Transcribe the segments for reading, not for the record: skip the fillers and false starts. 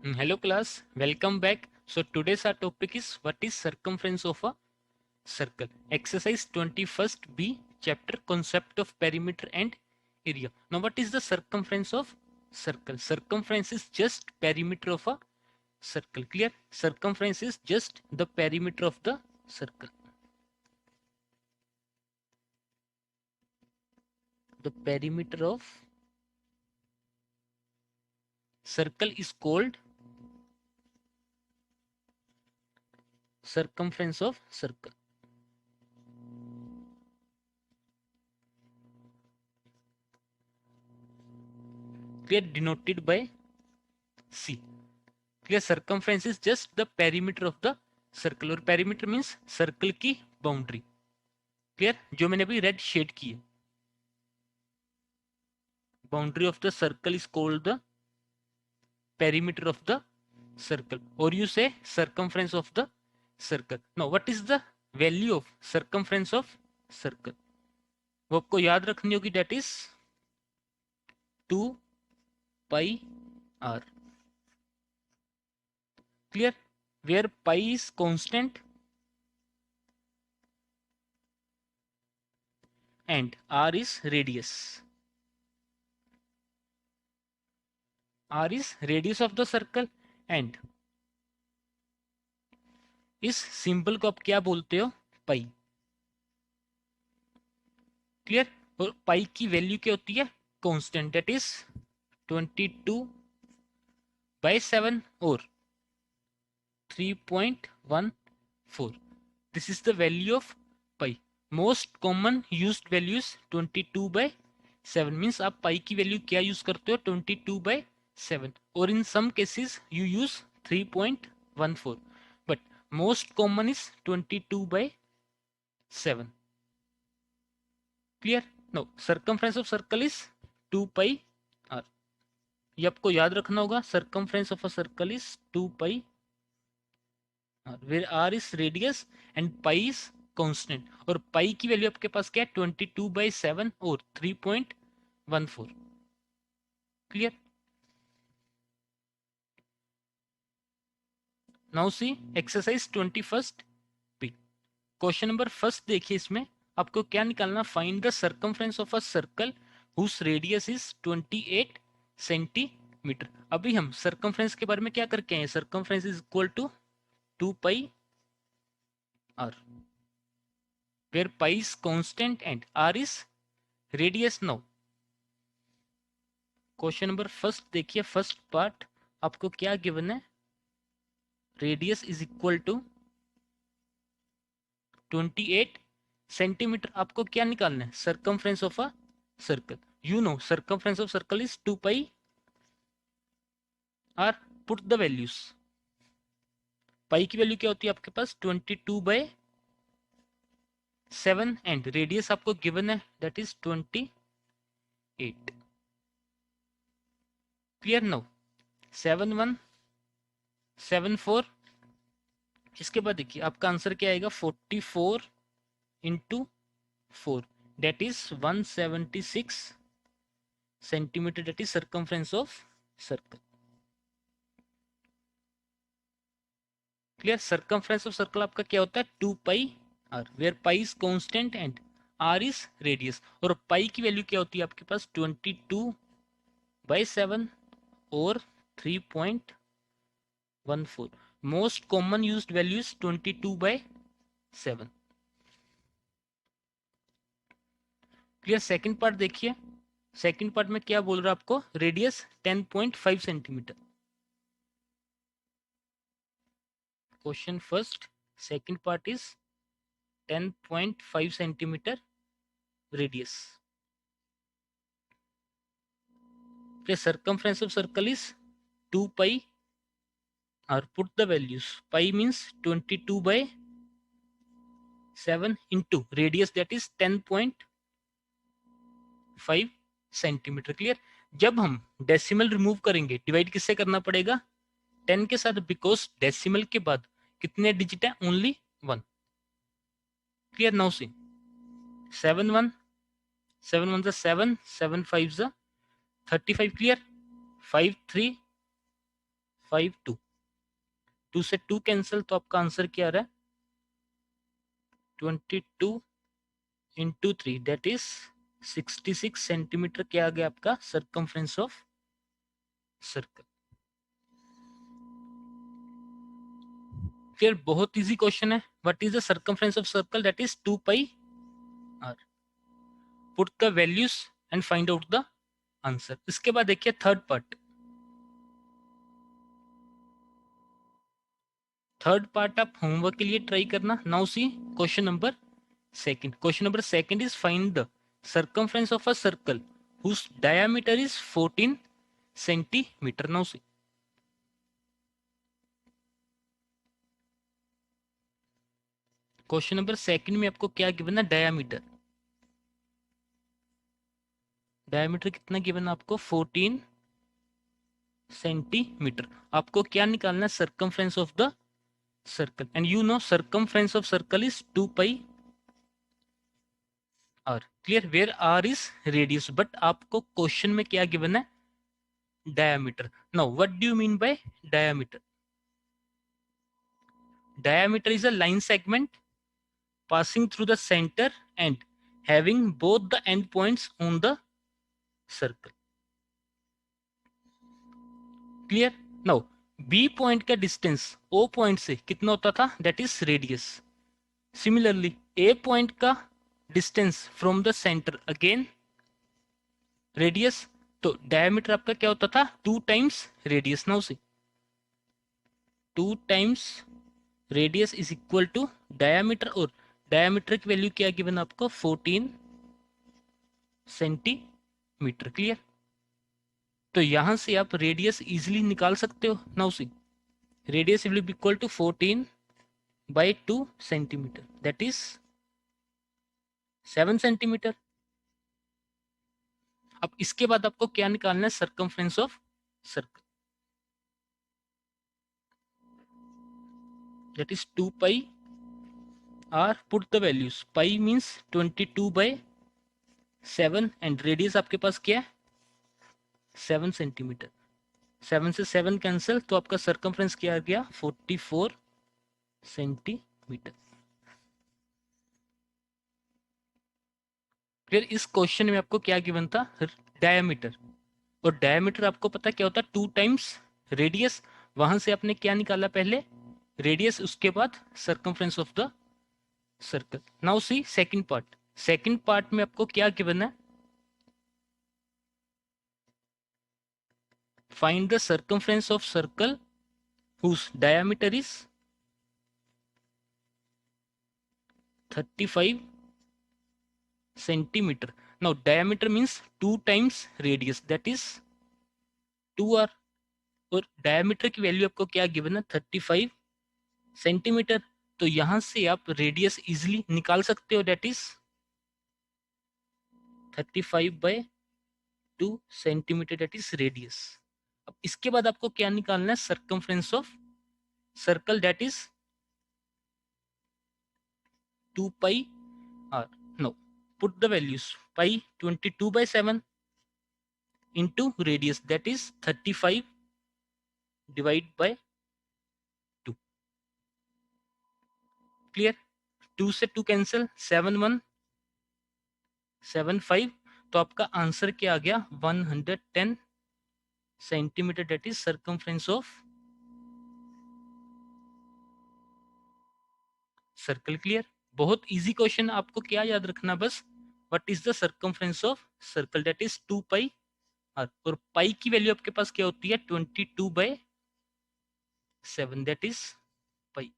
Hello class, welcome back. So today's our topic is what is circumference of a circle. Exercise 21st B chapter concept of perimeter and area. Now what is the circumference of circle? Circumference is just perimeter of a circle. Clear? Circumference is just the perimeter of the circle. The perimeter of circle is called circumference of circle. Clear? Denoted by C. Clear? Circumference is just the perimeter of the circle और perimeter means circle की boundary. Clear? जो मैंने अभी red shade की है. Boundary of the circle is called the perimeter of the circle और you say circumference of the circle. Now what is the value of circumference of circle? वो आपको याद रखनी होगी. That is 2 pi R. Clear? Where pi is constant and r is radius. r is radius of the circle and इस symbol को आप क्या बोलते हो? पाई. क्लियर? और पाई की वैल्यू क्या होती है? कांस्टेंट. दैट इज 22/7 और 3.14. This is the value of pi. Most common used value is 22/7. Means आप पाई की वैल्यू क्या यूज करते हो? 22/7. और in some cases you use 3.14. But most common is 22/7. Clear? No, circumference of circle is 2 pi r. ये आपको याद रखना होगा. Circumference of a circle is 2 pi r where are is radius and pi is constant. और pi की value आपके पास क्या है? 22/7 और 3.14. Clear? Now see exercise 21st B. Question number first देखिए. इसमें आपको क्या निकालना? Find the circumference of a circle whose radius is 28 centimetre. अभी हम सर्कमफ्रेंस के बारे में क्या करके आए? Circumference is equal to 2 pi R where pi is constant and r is radius. now question number first देखिए. फर्स्ट पार्ट आपको क्या गिवन है? Radius is equal to 28 centimetre. आपको क्या निकालना है? Circumference of a circle. You know circumference of circle is 2 pi are. Put the values. Pi की value क्या होती है आपके पास? 22/7 एंड रेडियस आपको गिवन है दैट इज 28. क्लियर? नो 7174. इसके बाद देखिए आपका आंसर क्या आएगा? 44 into 4 that is 176 centimetre. That is circumference of circle. Clear? Circumference of circle आपका क्या होता है? 2 pi r where pi is constant and R is radius. और पाई की वैल्यू क्या होती है आपके पास? 22/7 और 3.14. Most common used value is 22/7. Clear? Second part देखिए. सेकंड पार्ट में क्या बोल रहा है आपको? Radius 10.5 centimetre. Question first second part is 10.5 centimetre radius. The circumference of circle is 2 pi or put the values. Pi means 22/7 into radius that is 10.5 centimetre. Clear? जब हम decimal remove करेंगे divide किससे करना पड़ेगा? 10 के साथ. बिकॉज डेसिमल के बाद कितने डिजिट है? ओनली 1. क्लियर? नाउ सी 7 1 7 1 7 7 5 35. क्लियर? 5 3 5 2, 2 से 2 कैंसिल, तो आपका आंसर क्या आ रहा है 22 इंटू 3 दैट इज 66 सेंटीमीटर क्या आ गया आपका सर्कमफ्रेंस ऑफ सर्कल। फिर बहुत इजी क्वेश्चन है, what is the circumference of circle, that is 2 pi are. Put the values and find out the answer. इसके बाद देखिए थर्ड पार्ट, थर्ड पार्ट आप होमवर्क के लिए ट्राई करना। Now see question number second. Question number second is find the circumference of a circle whose diameter is 14 centimeter. Now see, question number second में आपको क्या गिवन है, diameter. Diameter कितना given है आपको 14 सेंटीमीटर। आपको क्या निकालना है, circumference of the circle, and you know circumference of circle is 2 pi R. Clear, where are is radius, but आपको क्वेश्चन में क्या गिवन है, diameter. Now what do you mean by diameter? Diameter is a line segment passing through the center and having both the endpoints on the circle. Clear? Now B point का distance O point से कितना होता था, that is radius. Similarly A point का distance from the center again radius. तो diameter आपका क्या होता था, 2 times radius. Now see, 2 times radius is equal to diameter, और डायामीटर की वैल्यू क्या गिवन आपको 14 सेंटीमीटर। क्लियर, तो यहां से आप रेडियस इजीली निकाल सकते हो। Now see, radius will be equal to 14 by 2 centimetre, that is 7 centimetre. अब इसके बाद आपको क्या निकालना है, circumference of circle, that is 2 pi are. Put the values, pi means 22 by 7 and radius आपके पास क्या है 7 सेंटीमीटर। 7 से 7 कैंसिल, तो आपका सर्कमफ्रेंस क्या आ गया 44 सेंटीमीटर। फिर इस क्वेश्चन में आपको क्या गिवन था, डायमीटर, और डायमीटर आपको पता क्या होता है 2 टाइम्स रेडियस। वहां से आपने क्या निकाला, पहले रेडियस, उसके बाद circumference of the circle. Now see second part. Second part में आपको क्या गिवन है, find the circumference of circle whose diameter is 35 centimeter. Now diameter means 2 times radius, that is 2r, और diameter की वैल्यू आपको क्या गिवन है 35 centimetre. तो यहां से आप रेडियस इजिली निकाल सकते हो, that is 35 by 2 centimetre, that is radius. अब इसके बाद आपको क्या निकालना है, circumference of circle, that is 2 pi R. No, put the values, pi 22 by 7 into radius, that is 35 divide by 2. Clear? 2 से 2 कैंसिल, 7 1 7 5, तो आपका आंसर क्या आ गया 110 centimetre, that is circumference of circle. Clear, बहुत इजी क्वेश्चन। आपको क्या याद रखना, बस what is the circumference of circle, that is 2 pi R, और पाई की वैल्यू आपके पास क्या होती है 22 बाय 7, दैट इज पाई।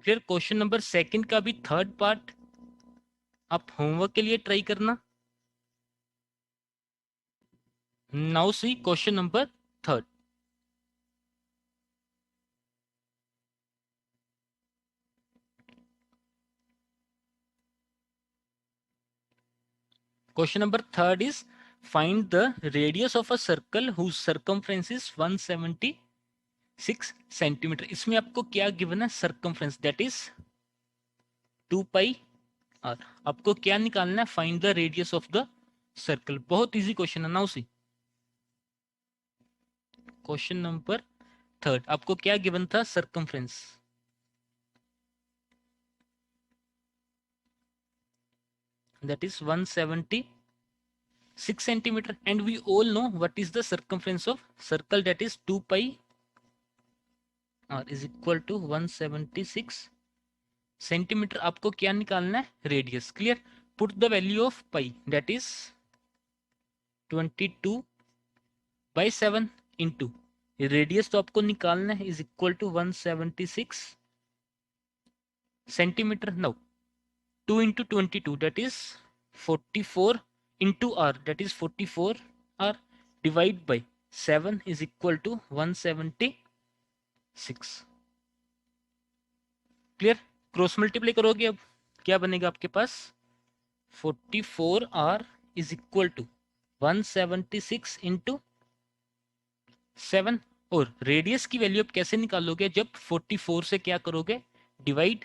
फिर क्वेश्चन नंबर सेकंड का भी थर्ड पार्ट आप होमवर्क के लिए ट्राई करना। Now see question number third. Question number third is find the radius of a circle whose circumference is 176 centimetre. इसमें आपको क्या गिवन है, circumference, that is 2 pi R. आपको क्या निकालना है, find the radius of the circle. बहुत easy question है। Now see question number third, आपको क्या गिवन था? Circumference. That is 176 centimeter, and we all know what is the circumference of circle, that is 2 pi r is equal to 176 centimeter. आपको क्या निकालना है? Radius. Clear? Put the value of pi, that is 22/7 into radius तो आपको निकालना है is equal to 176 centimetre. Now 2 into 22, that is 44 into r, that is 44 r, divide by 7 is equal to 176. Clear? Cross multiply करोगे अब क्या बनेगा आपके पास? 44r is equal to 176 into 7। और रेडियस की वैल्यू आप कैसे निकालोगे? जब 44 से क्या करोगे? डिवाइड।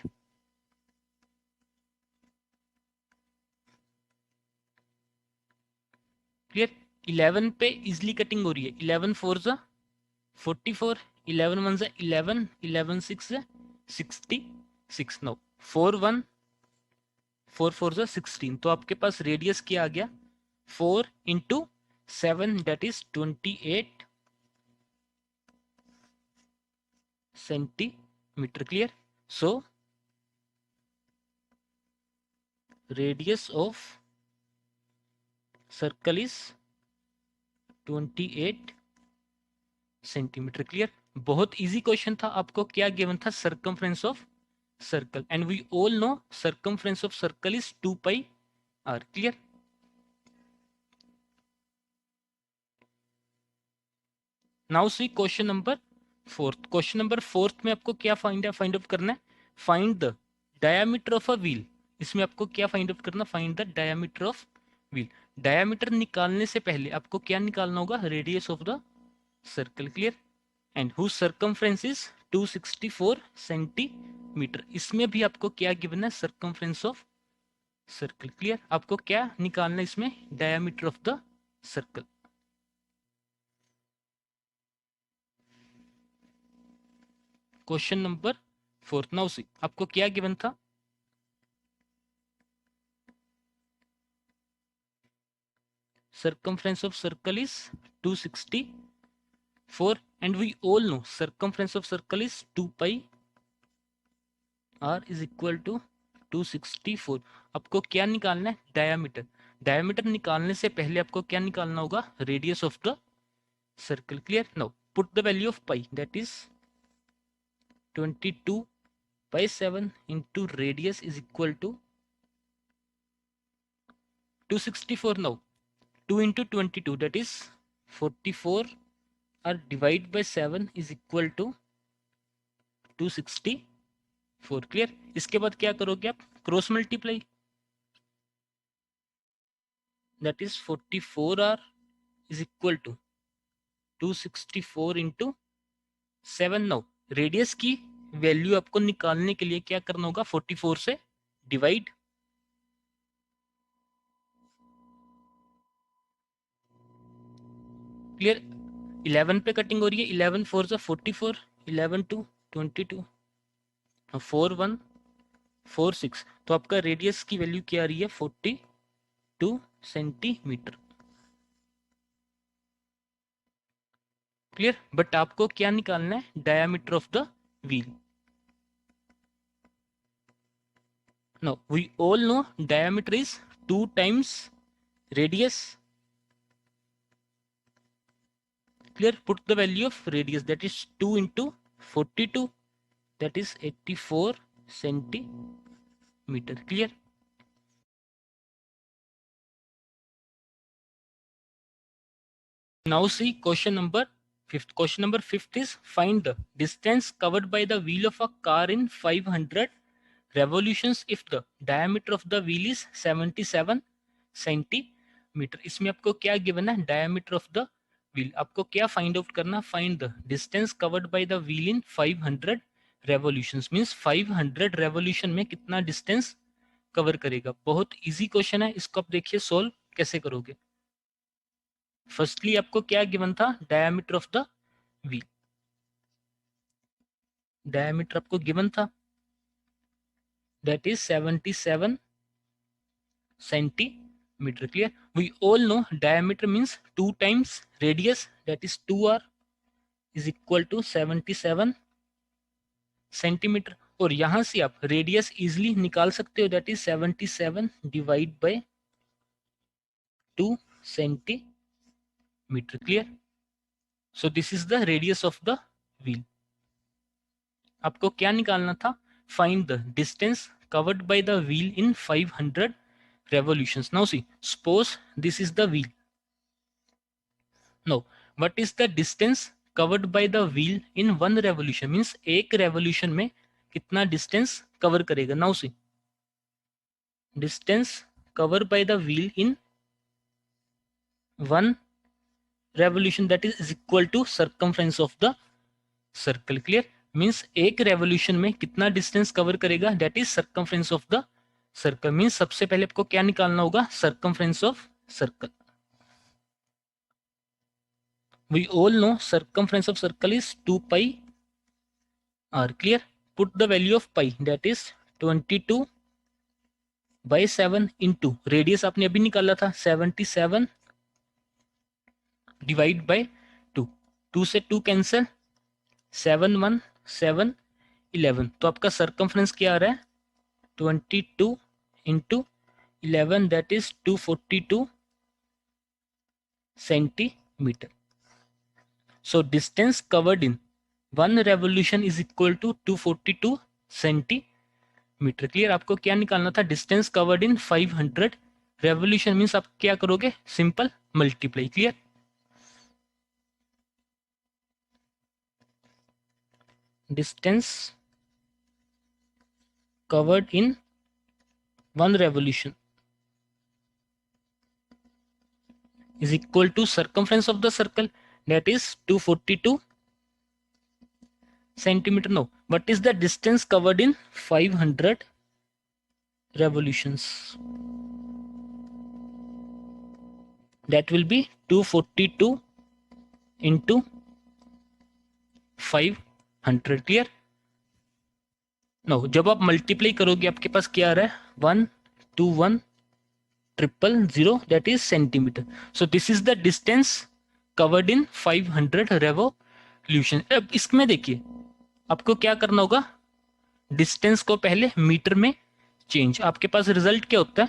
क्लियर? 11 पे इजिली कटिंग हो रही है। 11 4 जा 44, 11 1 जा 11, 11 6 जा 66। नो 4 1 4 4 जा 16। तो आपके पास रेडियस क्या आ गया? 4 into 7, that is 28 centimetre. Clear? So radius of circle is 28 centimetre. Clear? बहुत इजी क्वेश्चन था। आपको क्या गिवन था? Circumference of circle, and we all know circumference of circle is 2 pi r। Clear? Now see question number fourth. Question number fourth में आपको क्या find out करना है? Find the diameter of a wheel. इसमें आपको क्या find out करना? Find the diameter of wheel. Diameter निकालने से पहले आपको क्या निकालना होगा? Radius of the circle. Clear? And whose circumference is 264 centimetre. इसमें भी आपको क्या गिवन है? Circumference of circle. क्लियर? आपको क्या निकालना है इसमें? Diameter of the circle. Question number fourth. Now see आपको क्या गिवन था? circumference of circle is 264, and we all know circumference of circle is 2 pi r is equal to 264। आपको क्या निकालना है? डायमीटर। डायमीटर निकालने से पहले आपको क्या निकालना होगा? Radius of the circle. Clear? Now put the value of pi, that is 22/7 into radius is equal to 264। now 2 into 22, that is 44, or divide by 7 is equal to 264। Clear? इसके बाद क्या करोगे आप? Cross multiply, that is 44r is equal to 264 into 7। Now radius की value आपको निकालने के लिए क्या करना होगा? 44 से डिवाइड। क्लियर? 11 पे कटिंग हो रही है। 11 4 जा 44, 11 2 22, 4 1 4 6। तो आपका रेडियस की वैल्यू क्या आ रही है? 42 सेंटीमीटर। क्लियर? बट आपको क्या निकालना है? Diameter of the wheel. Now we all know diameter is 2 times radius. Clear? Put the value of radius, that is 2 into 42, that is 84 centimeter. Clear? Now see question number fifth. Question number fifth is find the distance covered by the wheel of a car in 500 revolutions if the diameter of the wheel is 77 centimetre. इसमें आपको क्या given है? Diameter of the wheel. आपको क्या find out करना? Find the distance covered by the wheel in 500 revolutions. Means 500 revolution में कितना distance cover करेगा। बहुत इजी क्वेश्चन है, इसको आप देखिए सोल्व कैसे करोगे? फर्स्टली आपको क्या गिवन था? Diameter of the wheel, diameter आपको गिवन था, that is 77 centimetre. Clear? We all know diameter means 2 times radius, that is 2r is equal to 77 centimetre. और यहां से आप रेडियस इजिली निकाल सकते हो, that is 77 divide by 2 centimetre. Clear? So this is the radius of the wheel. आपको क्या निकालना था? Find the distance covered by the wheel in 500 revolutions. Now see, suppose this is the wheel. Now, what is the distance covered by the wheel in one revolution? Means एक revolution में कितना distance cover करेगा? Now see, distance covered by the wheel in one revolution, that is equal to circumference of the circle. Clear? Means एक revolution में कितना distance cover करेगा? That is circumference of the circle. Means सबसे पहले आपको क्या निकालना होगा? Circumference of circle. We all know circumference of circle is 2 pi r. Clear? Put the value of pi, that is 22/7 into radius आपने अभी निकाला था 77 डिवाइड बाय 2. 2 से 2 कैंसिल, 7 1 7 11. तो आपका सर्कमफ्रेंस क्या आ रहा है? 22 into 11, that is 242 centimetre. So distance covered in one revolution is equal to 242 centimetre. Clear? आपको क्या निकालना था? Distance covered in 500 revolution. Means आप क्या करोगे? Simple multiply. Clear? Distance covered in one revolution is equal to circumference of the circle, that is 242 centimeter. No, what is the distance covered in 500 revolutions? That will be 242 into 500. Clear? Now जब आप multiply करोगे आपके पास क्या आ रहा है? 121,000, that is centimeter. So this is the distance covered in 500 revolution. अब इसमें देखिए आपको क्या करना होगा? डिस्टेंस को पहले मीटर में चेंज. आपके पास रिजल्ट क्या होता है?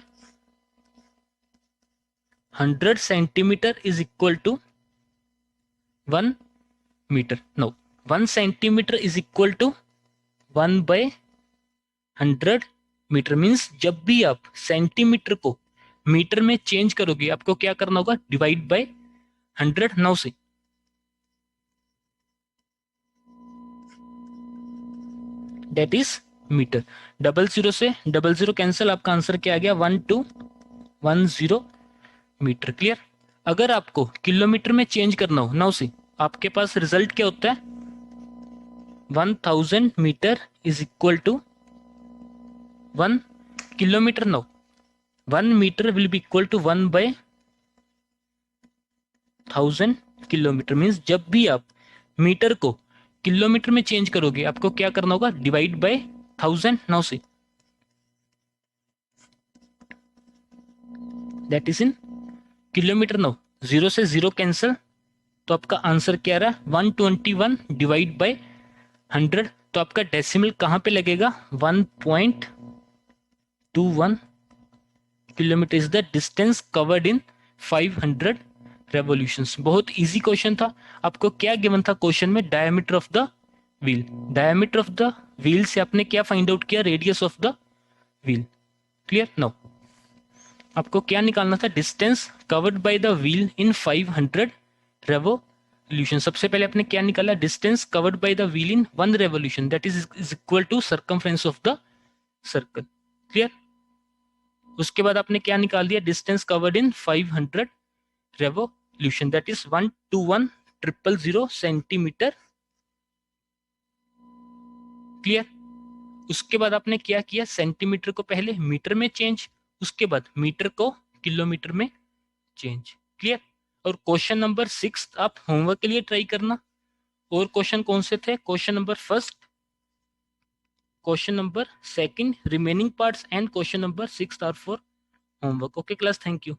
100 centimetre is equal to 1 metre. No, 1 centimetre is equal to 1/100 metre. Means जब भी आप सेंटीमीटर को मीटर में चेंज करोगे आपको क्या करना होगा? Divide by 100. Now say that is metre. 00 से 00 कैंसिल, आपका आंसर क्या आ गया? 1210 मीटर. क्लियर? अगर आपको किलोमीटर में चेंज करना हो, नाउ से आपके पास रिजल्ट क्या होता है? 1000 metre is equal to 1 kilometre. Now 1 metre will be equal to 1/1000 kilometre. Means जब भी आप मीटर को किलोमीटर में चेंज करोगे आपको क्या करना होगा? Divide bye 1000. Now say that is in kilometre. Now 0 से 0 कैंसिल, तो आपका आंसर क्या रहा? 121 डिवाइड बाय 100. तो आपका डेसिमल कहां पे लगेगा? 1.21 kilometre is the distance covered in 500 revolutions. बहुत इजी क्वेश्चन था. आपको क्या गिवन था क्वेश्चन में? Diameter of the wheel. Diameter of the wheel से आपने क्या फाइंड आउट किया? Radius of the wheel. Clear? Now आपको क्या निकालना था? Distance covered by the wheel in 500 revolution. सबसे पहले आपने क्या निकाला? Distance covered by the wheel in 1 revolution, that is equal to circumference of the circle. Clear? उसके बाद आपने क्या निकाल दिया? Distance covered in 500 revolution, that is 121,000 centimetre. Clear? उसके बाद आपने क्या किया? सेंटीमीटर को पहले मीटर में चेंज, उसके बाद मीटर को किलोमीटर में चेंज। क्लियर? और क्वेश्चन नंबर 6 आप होमवर्क के लिए ट्राई करना। और क्वेश्चन कौन से थे? Question number first, question number second, remaining parts and question number 6 are for homework. Okay class, thank you.